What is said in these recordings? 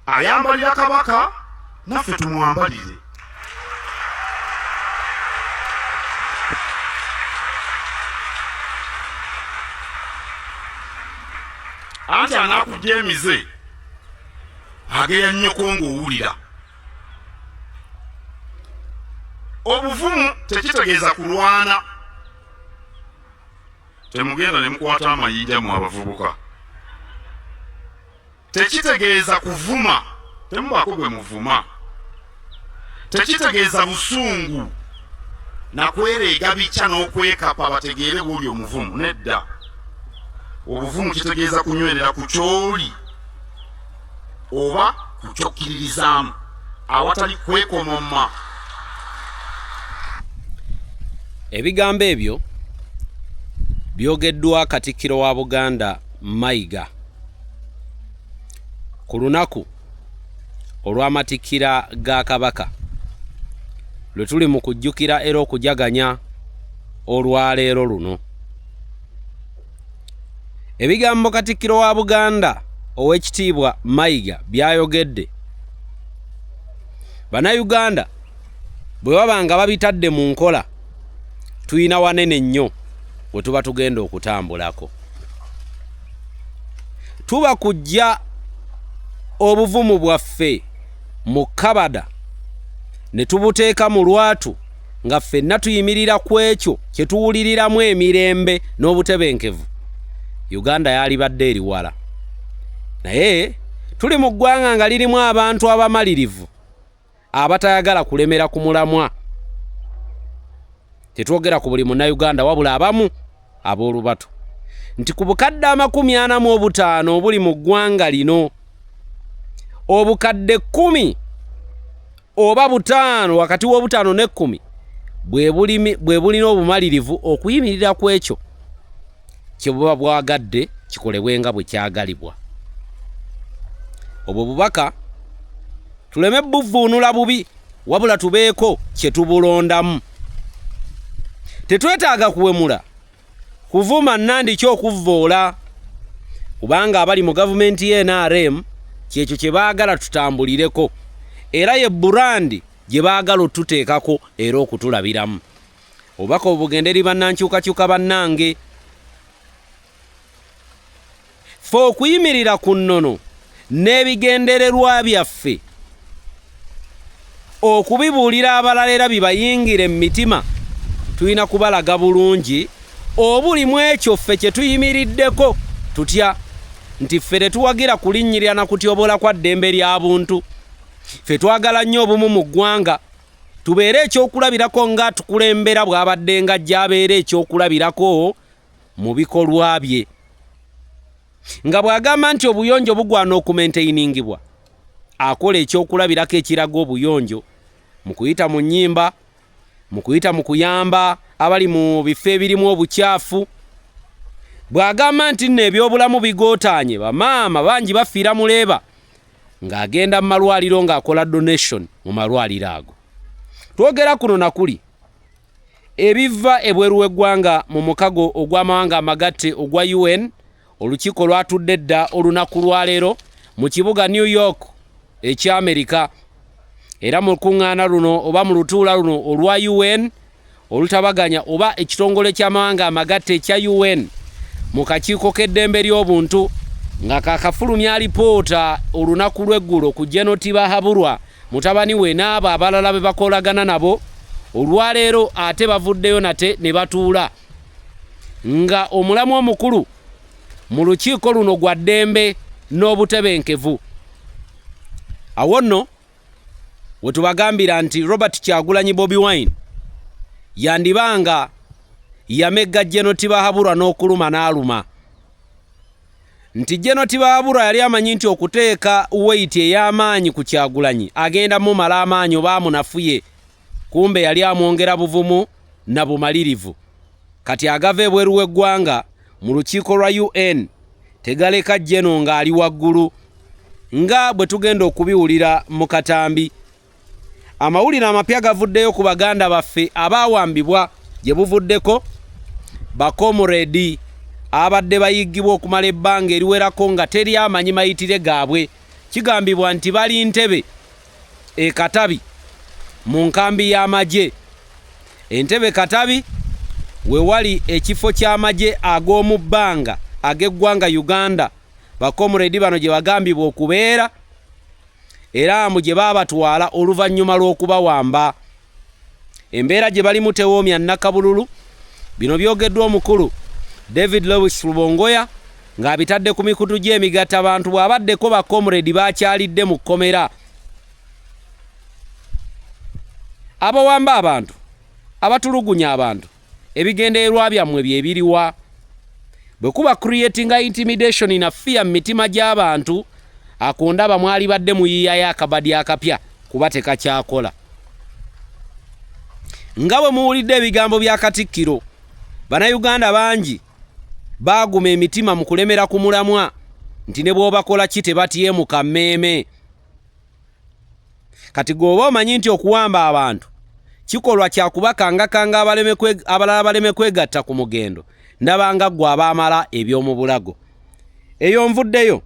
ayambalira kabaka naffe tumwambalire. Anti anakujja emize ageya nnyoko ng'owulira. Obuvumu tekitegeeza kulwana. Temugenda ne mukwata amayinja mu abavubuka. Tekitegeeza kuvuma, temubaako gwe muvuma. Tekitegeeza busungu na kwereega bica n'okwekapa bategeere bw'oli omuvumu. Nedda. Obuvumu kitegeeza kunywerera ku kyoli oba ku kyokkiririzaamu awatali kwekomomma. Ebigambo ebyo byogeddwa Katikkiro wa Buganda Mayiga ku lunaku olw'amatikkira ga Kabaka lwe tuli mu kujjukira era okujaganya olwaleero luno. Ebigambo Katikkiro wa Buganda Owekitiibwa Mayiga byayogedde, Bannayuganda bwe baba nga babitadde mu nkola tuyina wanene nnyo we tuba tugenda okutambulako. Tuba kujja obuvumu bwaffe mu kabada ne tubuteeka mu lwatu nga ffenna tuyimirira ku ekyo kye tuwuliriramu emirembe n'obutebenkevu. Uganda yalibadde eri wala. Naye tuli mu ggwanga nga lirimu abantu abamalirivu abatayagala kulemera ku mulamwa. Tetwogera ku buli Munnayuganda wabula abamu ab'olubatu nti ku bukadde 45 obuli mu ggwanga lino, obukadde 10 oba 5 wakati w'obutaano ne 10 bwe bulina obumalirivu okuyimirira ku ekyo kye buba bwagadde kikolebwenga bwe kyagalibwa. Obwo bubaka tuleme buvuunula bubi wabula tubeeko kye tubulondamu. Tetwetaaga kuwemula kuvuma nnandi ky'okuvvoola, kubanga abali mu gavumenti y'NRM kyekyo kye baagala tutambulireko era ye burandi gye baagala otuteekako era okutulabiramu. Obubaka obugenda eri bannankyukakyuka bannange, ffe okuyimirira ku nnono n'ebigendererwa byaffe okubibuulira abalala era bibayingire mu mitima, tulina kubalaga bulungi obuli mu ekyo ffe kye tuyimiriddeko tutya nti ffe tetuwagira kulinnyirira na kutyobola kwa ddembe lya buntu. Ffe twagala nnyo obumu mu ggwanga, tubeere ekyokulabirako nga tukulembera bw'abadde nga ajja abeere ekyokulabirako mu bikolwa bye. Nga bw'agamba nti obuyonjo bugwana okumaintainingibwa, akola ekyokulabirako ekiraga obuyonjo mu kuyita mu nnyimba, mu kuyita mu kuyamba abali mu bifo ebirimu obukyafu. Bw'agamba nti nno ebyobulamu bigootaanye, bamaama bangi bafiira muleeba, ng'agenda mu malwaliro ng'akola donation mu malwaliro ago. Twogera kuno na kuli ebiva ebweru w'eggwanga mu mukago ogw'amawanga amagatte ogwa UN, olukiiko lwatudde edda olunaku lwaleero mu kibuga New York eky'Amerika, era mu lukuŋŋaana luno oba mu lutuula luno olwa UN olutabaganya oba ekitongole ky'amawanga amagatte ekya UN mu kakiiko k'eddembe ly'obuntu nga kakafulumya alipoota olunaku lw'eggulo ku Genoti Bahaburwa mutabani we n'abo abalala be bakolagana nabo, olwaleero ate bavuddeyo nate ne batuula nga omulamu omukulu mu lukiiko luno gwa ddembe n'obutebenkevu. Awo nno we tubagambira nti Robert Kyagulanyi Bobi Wine yandibanga yamegga Genoti Bahaburwa n'okuluma n'aluma, nti Genoti Bahaburwa yali amanyi nti okuteeka weight ey'amaanyi ku Kyagulanyi agenda mu mala amaanyi oba amunafuye, kumbe yali amwongera buvumu na bumalirivu. Kati agava ebweru w'eggwanga mu lukiiko lwa UN tegaleka Geno ng'ali waggulu, nga bwe tugenda okubiwulira mu katambi. Amawulire amapya gavuddeyo ku baganda baffe abaawambibwa gye buvuddeko bakomuredi abadde bayiggibwa okumala ebbanga eriwerako nga teri amanyi mayitire gaabwe kigambibwa nti bali Ntebe e Katabi mu nkambi y'amagye. Entebe Katabi we wali ekifo ky'amagye ag'omu bbanga ag'eggwanga Uganda bakomredi bano gye bagambibwa okubeera era mu gye baabatwala oluvannyuma lw'okubawamba. Embeera gye balimu tewoomya Nakabululu. Bino byogeddwa omukulu David Lewis Lubongoya ng'abitadde ku mikutu gy'emigatta abantu bw'abaddeko bakomredi bakyalidde mu kkomera. Abawamba abantu, abatulugunya abantu, ebigendererwa byammwe bye biriwa? Bwe kuba creating intimidation na fear mu mitima gy'abantu, akundaba mwali badde muyiiyayo akabadi akapya kuba tekakyakola. Nga bwe muwulidde ebigambo bya Katikkiro, Bannayuganda bangi baaguma emitima mu kulemera ku mulamwa nti ne bw'obakola ki tebatyemuka mmeeme. Kati gwoba omanyi nti okuwamba abantu kikolwa kya kubakangakanga abalala baleme kwegatta ku mugendo, ndabanga gwe abaamala eby'omu bulago. Eyo nvuddeyo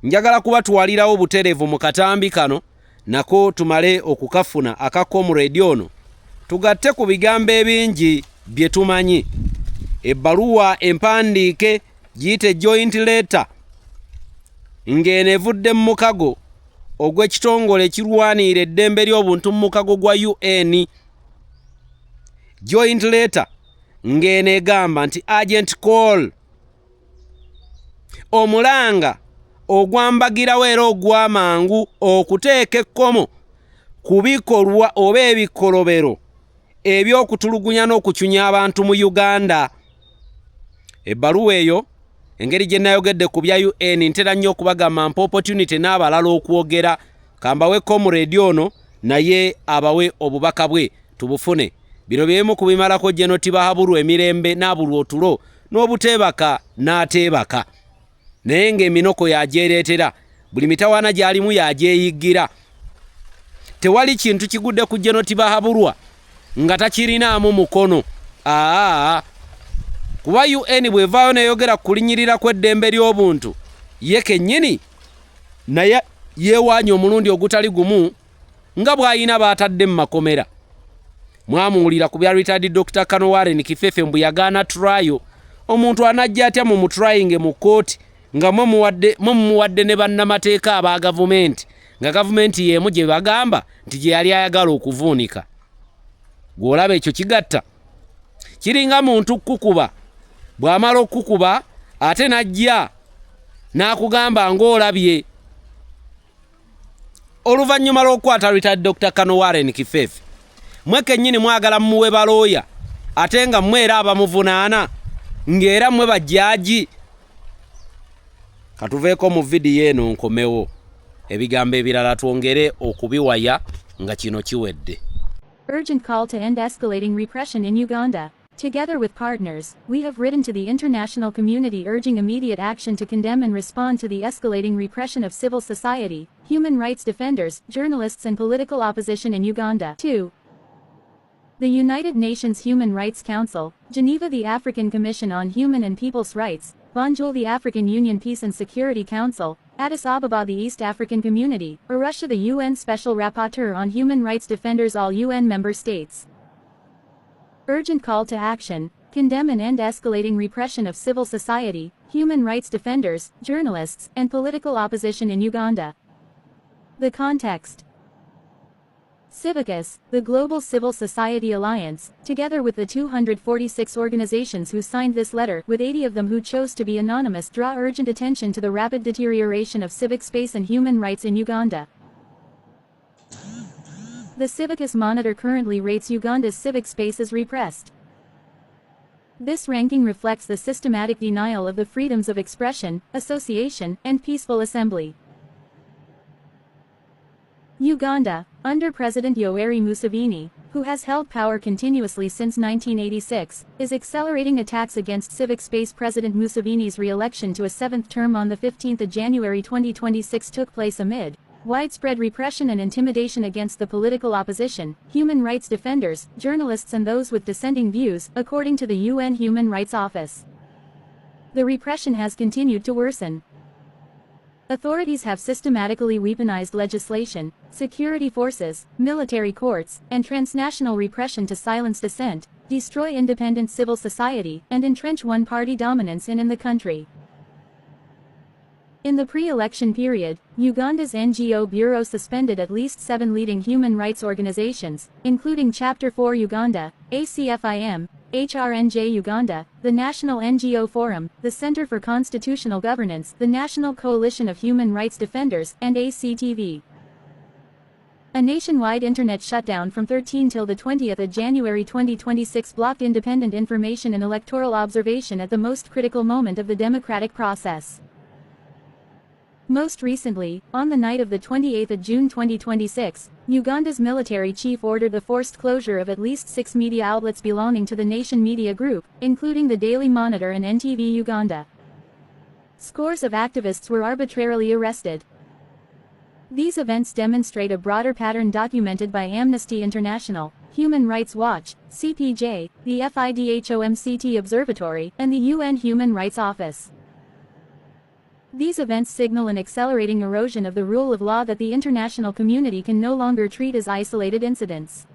njagala kubatwalirawo butereevu mu katambi kano nako tumale okukafuna akakomredi ono tugatte ku bigambo ebingi bye tumanyi. Ebbaluwa empandiike giyite joint letter ng'eno evudde mu mukago ogw'ekitongole ekirwanira eddembe ly'obuntu mu mukago gwa UN. Joint letter ng'eno egamba nti agent call, omulanga ogwambagirawo era ogw'amangu okuteeka ekkomo ku bikolwa oba ebikolobero eby'okutulugunya n'okucunya abantu mu Uganda. Ebbaluwa eyo engeri gye nayogedde ku bya UN ntera nnyo okubagamba mpa opportunity n'abalala okwogera, kambawe comrade ono naye abawe obubaka bwe tubufune. Bino byemu kubimalako gye notibahabulwa emirembe n'abulwa otulo n'obuteebaka n'ateebaka, naye ng'eminoko yagyereetera, buli mitawaana gy'alimu yagyeyigira. Tewali kintu kigudde ku gye notibahabulwa nga takirinaamu mukono. Kuba UN bwevaayo neyogera ku kulinyirira kw'eddembe ly'obuntu, ye kennyini naye yeewaanya omulundi ogutali gumu nga bw'ayina baatadde mu makomera. Mwamuwulira ku bya retired Dr. Kano Warren Kifefe mbu yagaana trial. Omuntu anajja atya mu mutrying mu kooti nga mumuwadde ne bannamateeka aba gavumenti, nga gavumenti yeemu gye bagamba nti gye yali ayagala okuvuunika. Gw'olaba ekyo kigatta. Kiringa muntu kukuba, bw'amala okukuba ate najja n'akugamba ng'olabye. Oluvannyuma lw'okukwata retired Dr. Kano Warren Kifefe, mwe kennyini mwagala mmuwe balooya ate nga mmwe era abamuvunaana ng'era mmwe bajjaaji. Katuveeko mu vidiyo eno nkomewo, ebigambo ebirala twongere okubiwaya nga kino kiwedde. Urgent call to end escalating repression in Uganda. Together with partners, we have written to the international community urging immediate action to condemn and respond to the escalating repression of civil society, human rights defenders, journalists and political opposition in Uganda. 2. The United Nations Human Rights Council, Geneva the African Commission on Human and People's Rights, Banjul the African Union Peace and Security Council, Addis Ababa the East African Community, Arusha the UN Special Rapporteur on Human Rights Defenders, all UN member states. Urgent call to action, condemn and end escalating repression of civil society, human rights defenders, journalists, and political opposition in Uganda. The context. Civicus, the Global Civil Society Alliance, together with the 246 organizations who signed this letter, with 80 of them who chose to be anonymous, draw urgent attention to the rapid deterioration of civic space and human rights in Uganda. The Civicus Monitor currently rates Uganda's civic space as repressed. This ranking reflects the systematic denial of the freedoms of expression, association, and peaceful assembly. Uganda, under President Yoweri Museveni, who has held power continuously since 1986, is accelerating attacks against civic space. President Museveni's re-election to a seventh term on the 15th of January 2026 took place amid widespread repression and intimidation against the political opposition, human rights defenders, journalists and those with dissenting views, according to the UN Human Rights Office. The repression has continued to worsen. Authorities have systematically weaponized legislation, security forces, military courts, and transnational repression to silence dissent, destroy independent civil society, and entrench one-party dominance in the country. In the pre-election period, Uganda's NGO Bureau suspended at least 7 leading human rights organizations, including Chapter 4 Uganda, ACFIM, HRNJ Uganda, the National NGO Forum, the Center for Constitutional Governance, the National Coalition of Human Rights Defenders, and ACTV. A nationwide internet shutdown from 13 till the 20th of January 2026 blocked independent information and electoral observation at the most critical moment of the democratic process. Most recently, on the night of the 28th of June 2026, Uganda's military chief ordered the forced closure of at least 6 media outlets belonging to the Nation Media Group, including the Daily Monitor and NTV Uganda. Scores of activists were arbitrarily arrested. These events demonstrate a broader pattern documented by Amnesty International, Human Rights Watch, CPJ, the FIDHOMCT Observatory, and the UN Human Rights Office. These events signal an accelerating erosion of the rule of law that the international community can no longer treat as isolated incidents.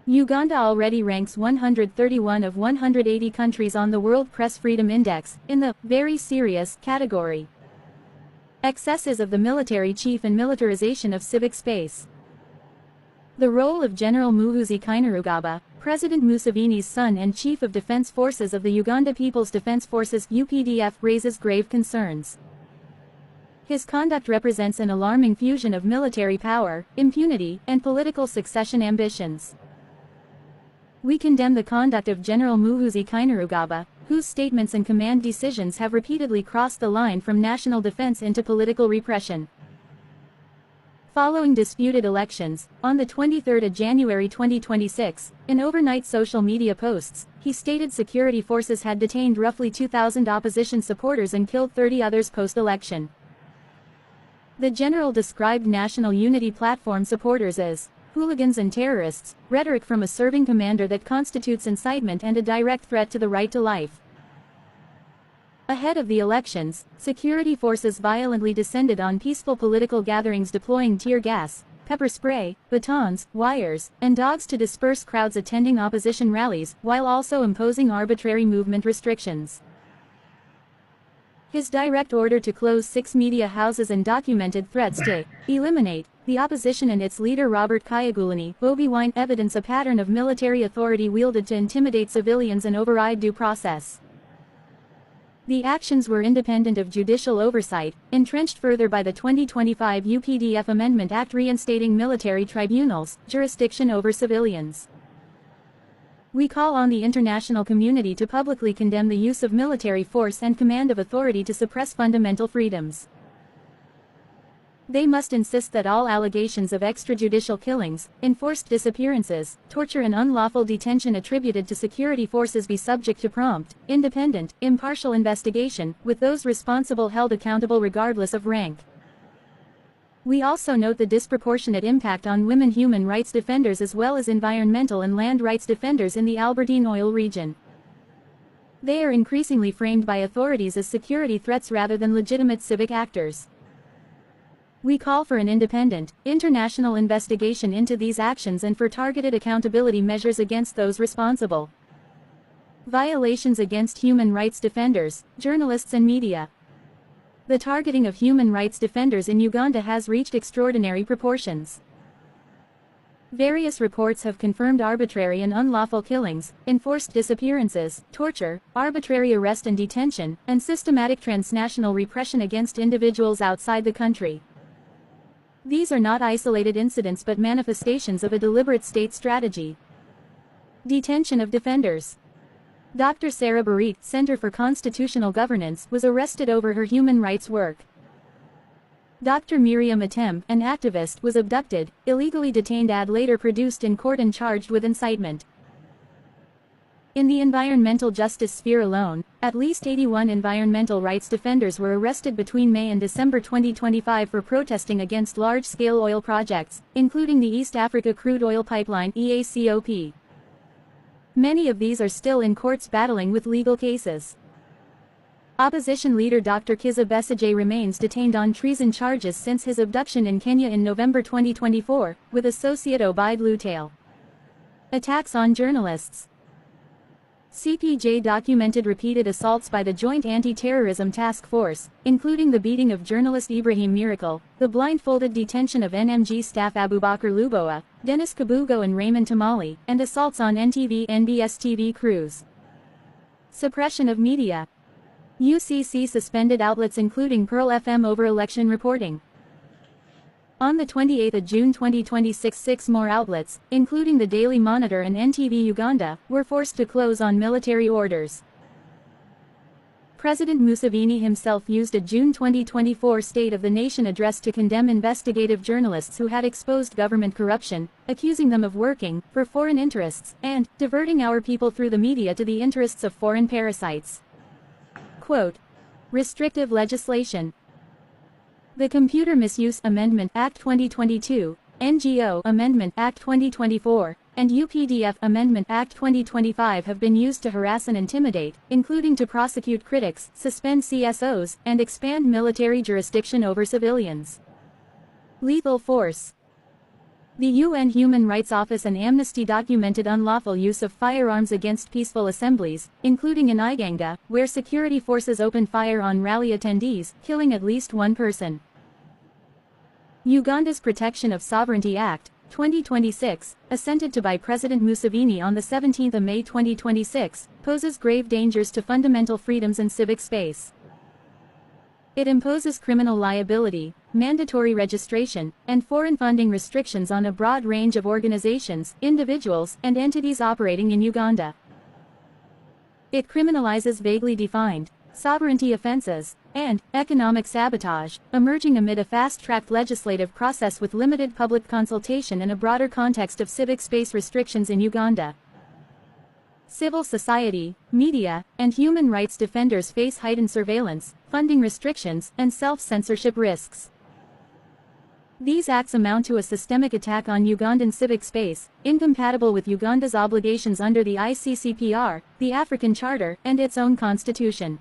Uganda already ranks 131 of 180 countries on the World Press Freedom Index, in the very serious category. Excesses of the military chief and militarization of civic space. The role of General Muhoozi Kainerugaba, President Museveni's son and Chief of Defense Forces of the Uganda People's Defense Forces (UPDF), raises grave concerns. His conduct represents an alarming fusion of military power, impunity, and political succession ambitions. We condemn the conduct of General Muhoozi Kainerugaba, whose statements and command decisions have repeatedly crossed the line from national defense into political repression. Following disputed elections, on the 23rd of January 2026, in overnight social media posts, he stated security forces had detained roughly 2,000 opposition supporters and killed 30 others post-election. The general described National Unity Platform supporters as hooligans and terrorists, rhetoric from a serving commander that constitutes incitement and a direct threat to the right to life. Ahead of the elections, security forces violently descended on peaceful political gatherings, deploying tear gas, pepper spray, batons, wires, and dogs to disperse crowds attending opposition rallies, while also imposing arbitrary movement restrictions. His direct order to close 6 media houses and documented threats to eliminate the opposition and its leader Robert Kyagulanyi, Bobi, evidence a pattern of military authority wielded to intimidate civilians and override due process. The actions were independent of judicial oversight, entrenched further by the 2025 UPDF Amendment Act reinstating military tribunals' jurisdiction over civilians. We call on the international community to publicly condemn the use of military force and command of authority to suppress fundamental freedoms. They must insist that all allegations of extrajudicial killings, enforced disappearances, torture and unlawful detention attributed to security forces be subject to prompt, independent, impartial investigation, with those responsible held accountable regardless of rank. We also note the disproportionate impact on women human rights defenders as well as environmental and land rights defenders in the Albertine oil region. They are increasingly framed by authorities as security threats rather than legitimate civic actors. We call for an independent, international investigation into these actions and for targeted accountability measures against those responsible. Violations against human rights defenders, journalists and media. The targeting of human rights defenders in Uganda has reached extraordinary proportions. Various reports have confirmed arbitrary and unlawful killings, enforced disappearances, torture, arbitrary arrest and detention, and systematic transnational repression against individuals outside the country. These are not isolated incidents but manifestations of a deliberate state strategy. Detention of defenders. Dr. Sarah Barit, Center for Constitutional Governance, was arrested over her human rights work. Dr. Miriam Atem, an activist, was abducted, illegally detained and later produced in court and charged with incitement. In the environmental justice sphere alone, at least 81 environmental rights defenders were arrested between May and December 2025 for protesting against large-scale oil projects, including the East Africa Crude Oil Pipeline (EACOP). Many of these are still in courts battling with legal cases. Opposition leader Dr. Kizza Besigye remains detained on treason charges since his abduction in Kenya in November 2024, with associate Obaid Lutale. Attacks on journalists. CPJ documented repeated assaults by the Joint Anti-Terrorism Task Force, including the beating of journalist Ibrahim Miracle, the blindfolded detention of NMG staff Abubakar Lubowa, Dennis Kabugo and Raymond Tamale, and assaults on NTV-NBS TV crews. Suppression of media. UCC suspended outlets including Pearl FM over election reporting. On the 28th of June 2026, 6 more outlets, including the Daily Monitor and NTV Uganda, were forced to close on military orders. President Museveni himself used a June 2024 State of the Nation address to condemn investigative journalists who had exposed government corruption, accusing them of working for foreign interests and diverting our people through the media to the interests of foreign parasites. Quote, restrictive legislation. The Computer Misuse Amendment Act 2022, NGO Amendment Act 2024, and UPDF Amendment Act 2025 have been used to harass and intimidate, including to prosecute critics, suspend CSOs, and expand military jurisdiction over civilians. Lethal force. The UN Human Rights Office and Amnesty documented unlawful use of firearms against peaceful assemblies, including in Iganga, where security forces opened fire on rally attendees, killing at least 1 person. Uganda's Protection of Sovereignty Act, 2026, assented to by President Museveni on the 17th of May 2026, poses grave dangers to fundamental freedoms and civic space. It imposes criminal liability, mandatory registration, and foreign funding restrictions on a broad range of organizations, individuals, and entities operating in Uganda. It criminalizes vaguely defined sovereignty offenses and economic sabotage, emerging amid a fast-tracked legislative process with limited public consultation and a broader context of civic space restrictions in Uganda. Civil society, media, and human rights defenders face heightened surveillance, funding restrictions, and self-censorship risks. These acts amount to a systemic attack on Ugandan civic space, incompatible with Uganda's obligations under the ICCPR, the African Charter, and its own constitution.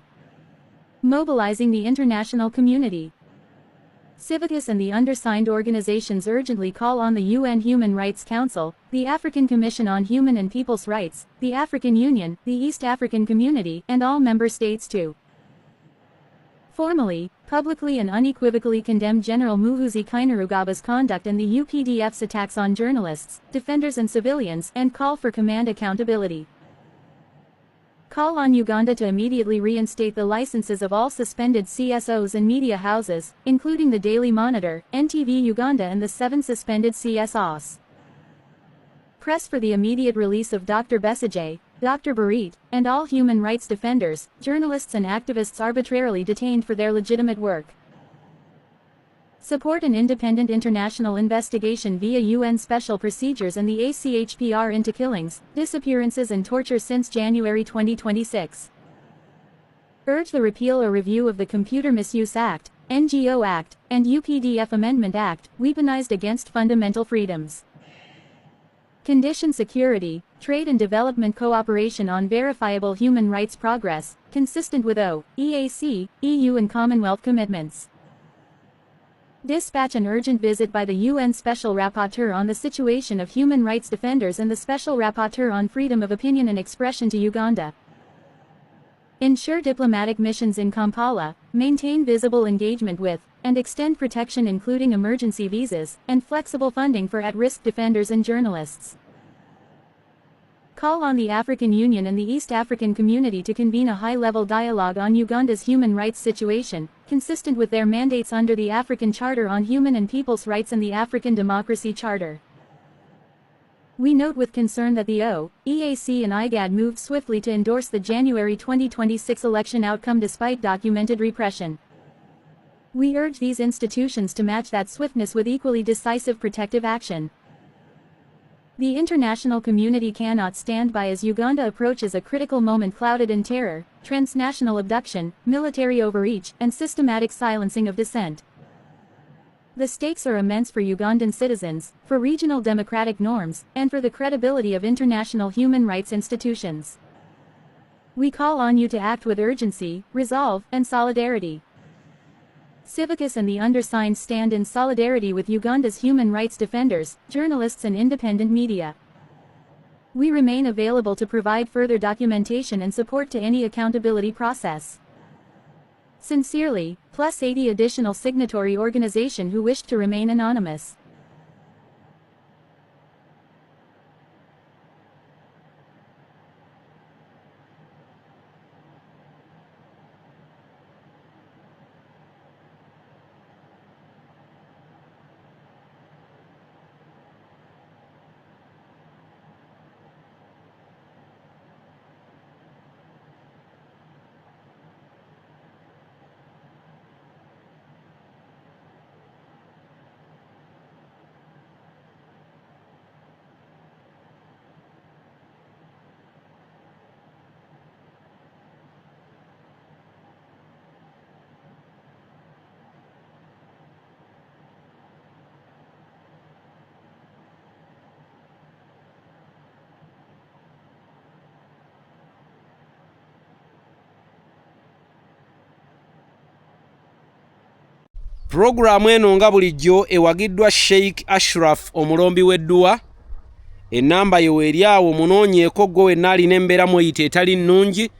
Mobilizing the international community. Civicus and the undersigned organizations urgently call on the UN Human Rights Council, the African Commission on Human and People's Rights, the African Union, the East African Community, and all member states to formally, publicly and unequivocally condemn General Muhoozi Kainerugaba's conduct and the UPDF's attacks on journalists, defenders and civilians, and call for command accountability. Call on Uganda to immediately reinstate the licenses of all suspended CSOs and media houses, including the Daily Monitor, NTV Uganda and the 7 suspended CSOs. Press for the immediate release of Dr. Besigye, Dr. Barit, and all human rights defenders, journalists and activists arbitrarily detained for their legitimate work. Support an independent international investigation via UN special procedures and the ACHPR into killings, disappearances and torture since January 2026. Urge the repeal or review of the Computer Misuse Act, NGO Act, and UPDF Amendment Act, weaponized against fundamental freedoms. Condition security, trade and development cooperation on verifiable human rights progress, consistent with EAC, EU and Commonwealth commitments. Dispatch an urgent visit by the UN Special Rapporteur on the situation of human rights defenders and the Special Rapporteur on freedom of opinion and expression to Uganda. Ensure diplomatic missions in Kampala, maintain visible engagement with, and extend protection including emergency visas, and flexible funding for at-risk defenders and journalists. Call on the African Union and the East African Community to convene a high-level dialogue on Uganda's human rights situation, consistent with their mandates under the African Charter on Human and People's Rights and the African Democracy Charter. We note with concern that the EAC and IGAD moved swiftly to endorse the January 2026 election outcome despite documented repression. We urge these institutions to match that swiftness with equally decisive protective action. The international community cannot stand by as Uganda approaches a critical moment clouded in terror, transnational abduction, military overreach, and systematic silencing of dissent. The stakes are immense for Ugandan citizens, for regional democratic norms, and for the credibility of international human rights institutions. We call on you to act with urgency, resolve, and solidarity. Civicus and the undersigned stand in solidarity with Uganda's human rights defenders, journalists and independent media. We remain available to provide further documentation and support to any accountability process. Sincerely, plus 80 additional signatory organization who wished to remain anonymous. Programu eno nga bulijjo ewagiddwa Sheikh Ashraf omulombi w'edduwa. Ennamba yo eryawo munoonyeeko gwe wenna alina embeera mweyita etali nnungi,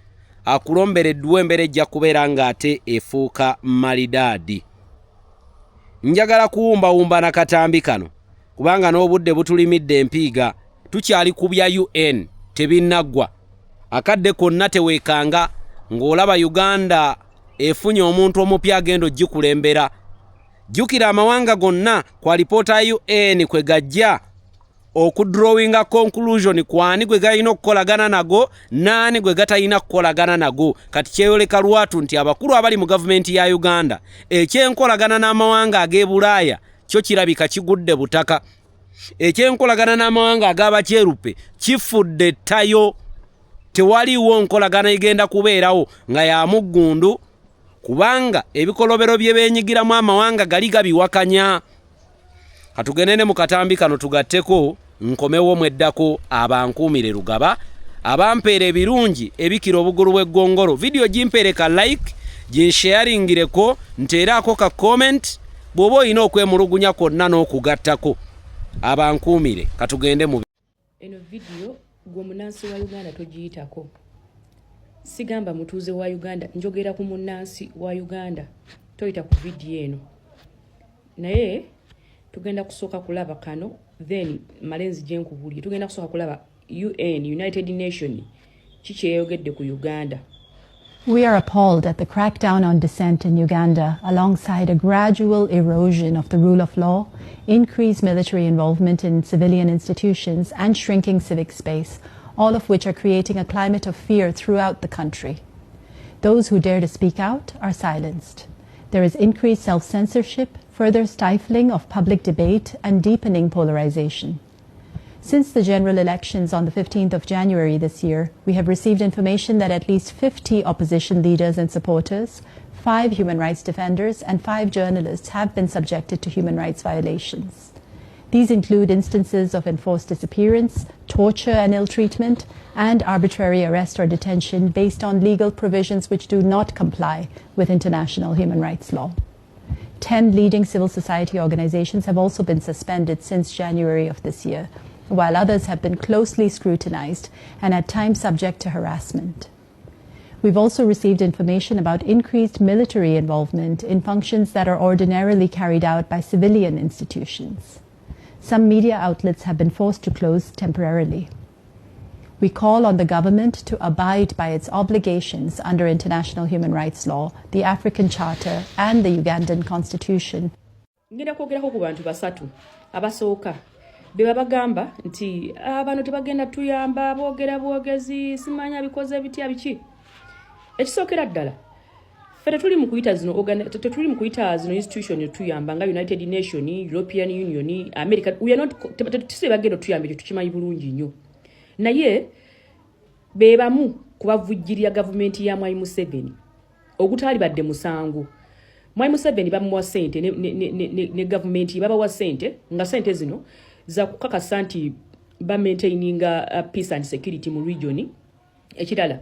akulombera edduwa embeera ejja kubeera ng'ate efuuka malidaadi. Njagala kuwumbawumba na katambi kano, kubanga n'obudde butulimidde empiiga, tukyali ku bya UN tebinnaggwa. Akadde konna teweekanga ng'olaba Uganda efunye omuntu omupya agenda ogikulembera. Jjukira amawanga gonna kwa alipoota ya UN kwe gajja okudrawinga conclusion kwani gwe galina okukolagana nago, naani gwe gatalina kukolagana nago. Kati kyeyoleka lwatu nti abakulu abali mu gavumenti ya Uganda ekyenkolagana n'amawanga ag'Ebulaaya kyo kirabika kigudde butaka. Ekyenkolagana n'amawanga ag'Abakyerupe kifudde ttayo. Tewaliwo nkolagana igenda kubeerawo nga ya muggundu, kubanga ebikolobero bye beenyigiramu amawanga gali gabiwakanya. Katugenene mu katambi kano tugatteko nkomewo mweddako abankuumire Lugaba abampeera ebirungi ebikira obugulu bw'eggongolo. Video gimpeereka like, ginsharingireko, nteeraako ka comment bw'oba olina okwemulugunya kwonna n'okugattako. Abankuumire katugende mu eno video gwe munansi wa Uganda togiyitako. Sigamba mutuuze wa Uganda, njogera ku munansi wa Uganda, toyita ku video eno. Naye tugenda kusooka kulaba kano, then malenzi gyenkubulye. Tugenda kusooka kulaba UN, United Nations, kikyeyogedde ku Uganda. We are appalled at the crackdown on dissent in Uganda, alongside a gradual erosion of the rule of law, increased military involvement in civilian institutions, and shrinking civic space, all of which are creating a climate of fear throughout the country. Those who dare to speak out are silenced. There is increased self-censorship, further stifling of public debate, and deepening polarization. Since the general elections on the 15th of January this year, we have received information that at least 50 opposition leaders and supporters, 5 human rights defenders, and 5 journalists have been subjected to human rights violations. These include instances of enforced disappearance, torture and ill treatment, and arbitrary arrest or detention based on legal provisions which do not comply with international human rights law. 10 leading civil society organizations have also been suspended since January of this year, while others have been closely scrutinized and at times subject to harassment. We've also received information about increased military involvement in functions that are ordinarily carried out by civilian institutions. Some media outlets have been forced to close temporarily. We call on the government to abide by its obligations under international human rights law, the African Charter, and the Ugandan Constitution. Ngenda kwogerako ku bantu basatu abasooka beba bagamba nti abantu tebagenda tuyamba boogera bwogezi simanya bikoze bitya biki. Ekisookera ddala fere tuli mu kuyita zino institution tuyamba nga United Nations, European Union, America. We are not tuse bagenda tuyamba tukimanyi bulungi nnyo. Naye bebamu kubavujjirira gavumenti ya Mwai Museveni ogutali badde musango. Mwai Museveni bamuwa sente ne gavumenti babawa sente nga sente zino za kukakasa nti ba maintaininga peace and security mu region. Ekirala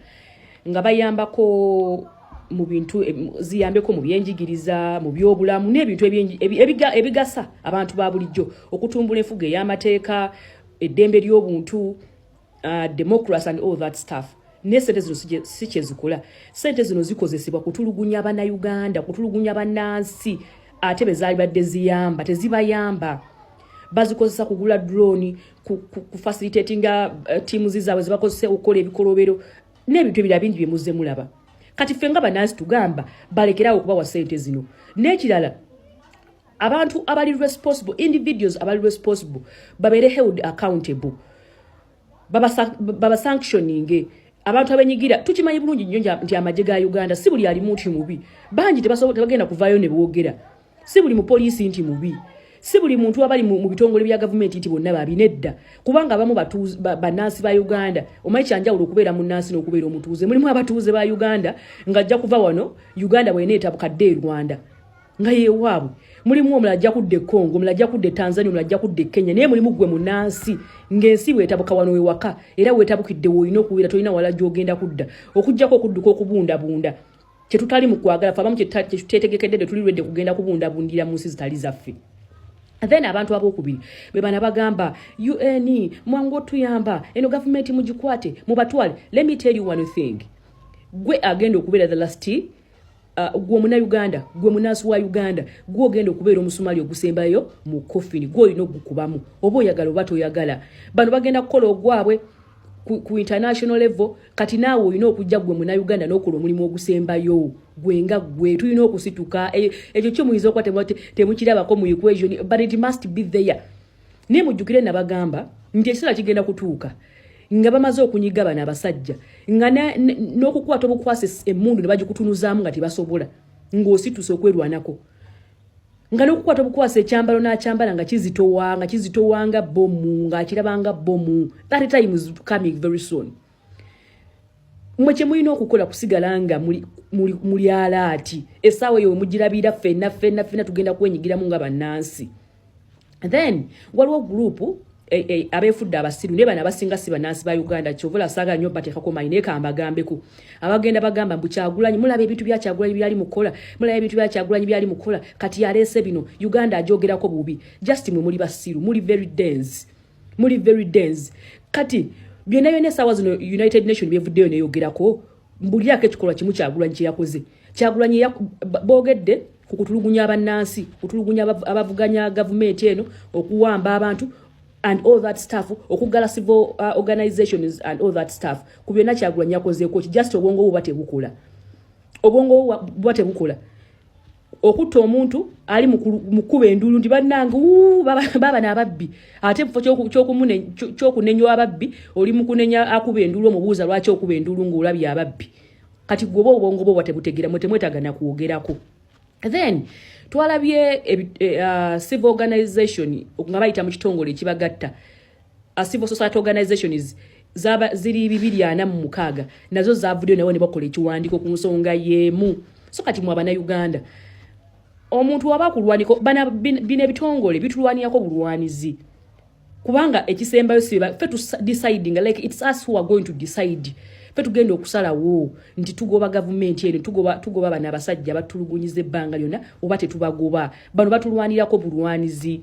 nga bayambako mu bintu ziyambeko mu byenjigiriza mu byobulamu n'ebintu ebigasa abantu ba bulijjo okutumbula enfuga ey'amateeka eddembe ly'obuntu democracy and all that stuff. Ne sente zino si kyezikola. Sente zino zikozesebwa kutulugunya Bannayuganda, kutulugunya bannansi ate bezaali badde ziyamba tezibayamba. Bazikozesa kugula drone ku facilitatinga teams zaabwe zibakozesa okukola ebikolobero n'ebintu ebirala bingi bye muzze mulaba. Kati ffe nga bannansi tugamba balekerawo okubawa sente zino. N'ekirala abantu abali responsible, individuals abali responsible babeere held accountable, baba sanctioning abantu abenyigira. Tukimanyi bulungi nnyo nti amagye ga Uganda si buli ali muntu mubi, bangi tebagenda kuvaayo ne boogera. Si buli mu poliisi nti mubi, si buli muntu abali mu bitongole bya gavumenti nti bonna babi, nedda. Kubanga abamu bannansi ba Uganda omanyi kyanjawulo okubeera munnansi n'okubeera omutuuze. Mulimu abatuuze ba Uganda ng'ajja kuva wano Uganda bw'eneeta bukadde e Rwanda nga yeewaabwe. Mulimu omulala ajja kudde Congo, omulala ajja kudde Tanzania, omulala ajja kudde Kenya, naye mulimu gwe munnansi ng'ensi weetabuka wano wewaka era weetabukidde woolina okubeera tolina wala gy'ogenda kudda okuggyako okudduka okubundabunda kye tutali mu kwagala ffe abamu kye tuteetegekedde tuli lwedde kugenda kubundabundira mu nsi zitali zaffe. Then abantu abokubiri be bana bagamba UN mwangu otuyamba eno government mugikwate mubatwale. Let me tell you one thing, gwe agenda okubeera the last gwe muna Uganda, gwe munansi wa Uganda, gwe ogenda okubeera omusumali ogusembayo mu coffin, gwe olina ogukubamu oba oyagala oba toyagala. Bano bagenda kukola ogwabwe ku international level. Kati naawe olina okujja gwe muna Uganda n'okola omulimu ogusembayo gwenga gwe tulina okusituka. Ekyo kyo muyinza okuba temukirabako mu equation, but it must be there. Naye mujjukire nabagamba nti ekiseera kigenda kutuuka nga bamaze okunyiga bano abasajja nga n'okukwata obukwasa emmundu ne bagikutunuzaamu nga tebasobola ng'osituse okwerwanako, nga n'okukwata obukwasa ekyambalo n'akyambala nga kizitowanga bomu ng'akirabanga bomu. That time is coming very soon. Mwe kye mulina okukola kusigala nga muli alaati essaawa eyo we mugirabira ffenna tugenda kwenyigiramu nga bannansi. Then waliwo gurupu abeefudde abasiru ne bano abasinga si bannansi ba Uganda kyovula saagala nnyo bateekako mayi naye kambagambeko abagenda bagamba mbu Kyagulanyi mulaba ebintu bya Kyagulanyi byali mukola, mulaba ebintu bya Kyagulanyi byali mukola, kati yaleese bino Uganda ajogerako bubi. Just mwe muli basiru, muli very dense. Kati byonna essaawa zino United Nations byevuddeyo neyogerako mbulyako ekikolwa kimu Kyagulanyi kye yakoze. Kyagulanyi boogedde ku kutulugunya abannansi, kutulugunya abavuganya gavumenti eno, okuwamba abantu and all that stuff, okugala civil organizations and all that stuff. Ku byonna Kyagulanyi yakozeeko just obwongo bwo tebukola. Okutta omuntu ali mukuba endulu nti bannange baba n'ababbi, ate mufo ky'okunenywa ababbi oli mukunenya akuba endulu omubuuza lwaki okuba endulu ng'olabye ababbi. Kati gwe obwongo bwo bwatebutegeera temwetagana kwogerako. Then twalabye civil organization nga bayita mu kitongole ekibagatta, civil society organizations ziri 246 nazo zavuddeyo nawo ne bakola ekiwandiiko ku nsonga y'emu. So kati mu Abannayuganda omuntu waba kulwaniko bino ebitongole bitulwaniyako bulwanizi kubanga ekisembayo siba fe tu deciding like it's us who are going to decide. Fe tugenda okusalawo nti tugoba gavumenti eno tugoba bana abasajja batulugunyiza ebbanga lyonna oba tetubagoba. Bano batulwanirako bulwanizi.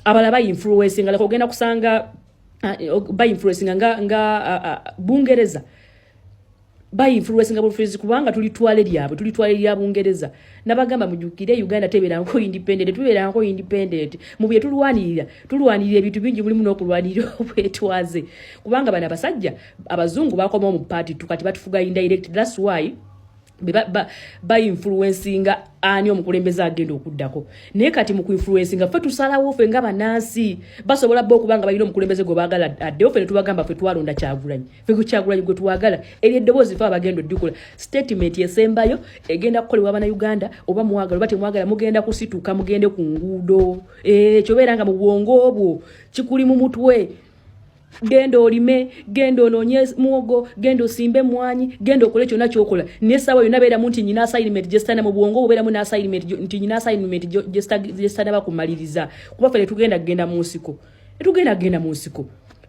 Abala influencing nga ogenda kusanga influencing nga Bungereza influencing nga Bungereza kubanga tulitwale lya Bungereza. Nabagamba mujukire Uganda tebeeranko independent mu bye tulwanirira ebintu bingi mulimu n'okulwanirira obwetwaze kubanga bana basajja abazungu bakoma mu party tukati batufuga indirect. That's why influencing ani omukulembeze agenda okuddako. Naye kati mu influencing fe tusalawo fe nga bannansi basobola bo kubanga balina omukulembeze gwe baagala adde ofe ne tubagamba fe twalonda Kyagulanyi, fe ku Kyagulanyi gwe twagala eri eddoboozi fe abagenda oddukula statement esembayo egenda kukolebwa Abannayuganda oba mwagala oba temwagala mugenda kusituka mugende ku nguudo. Kyobeera nga mu bwongo obwo kikuli mu mutwe. Genda olime, genda ononye muogo, genda osimbe mwanyi, genda okole kyonna kyokola. Nesawa yonna beera munti nyina assignment gestana mu bwongo obeera mu assignment nti nyina assignment gestana bakumaliriza. Kuba fele tugenda mu nsiko.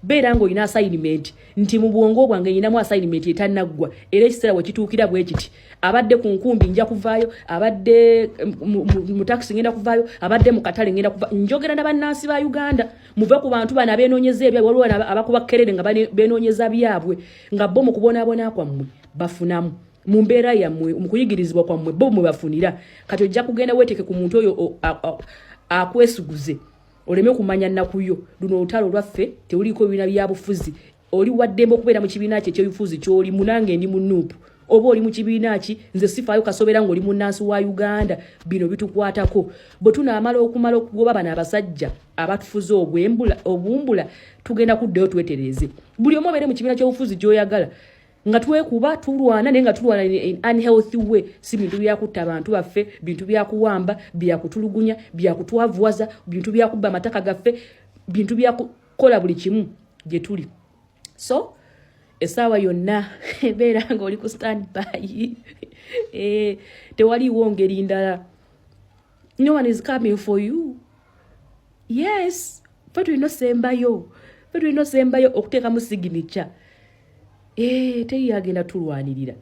beera ng'olina assignment nti mu bwongo bwange nyinamu assignment etannaggwa era ekiseera bwe kituukira bwe kiti abadde ku nkumbi nja kuvaayo abadde mu taxi ngenda kuvaayo abadde mu katale ngenda kuvaayo njogera na bannansi ba Uganda muve ku bantu bana beenoonyeza ebyabwe waliwo abakuba kerere nga beenoonyeza byabwe nga bo mu kubonaabona kwammwe bafunamu mu mbeera yammwe mu kuyigirizibwa kwammwe bo mwe bafunira kati ojja kugenda weeteke ku muntu oyo akwesuguze oleme kumanya nnakuyo luno olutalo lwaffe tewuliko bibiina byabufuzi oli waddembe okubeera mu kibiina kye ekyobufuzi ky'oli munange ndi mu nuupu oba oli mu kibiina ki nze sifaayo kasobera ng'oli munnansi wa Uganda bino bitukwatako bwe tunaamala okumala okugoba bano abasajja abatufuze obumbula tugenda kuddayo twetereze buli omu obeere mu kibiina ky'obufuzi gy'oyagala nga twekuba tulwana naye nga tulwana in unhealthy way si bintu byakutta abantu baffe bintu byakuwamba byakutulugunya byakutwavuwaza bintu byakubba amataka gaffe bintu byakukola buli kimu gye tuli so esaawa yonna beera ng'oli ku stand by tewaliwo ngeri ndala no one is coming for you yes fe tulina osembayo okuteekamu signature teyagenda tulwanirira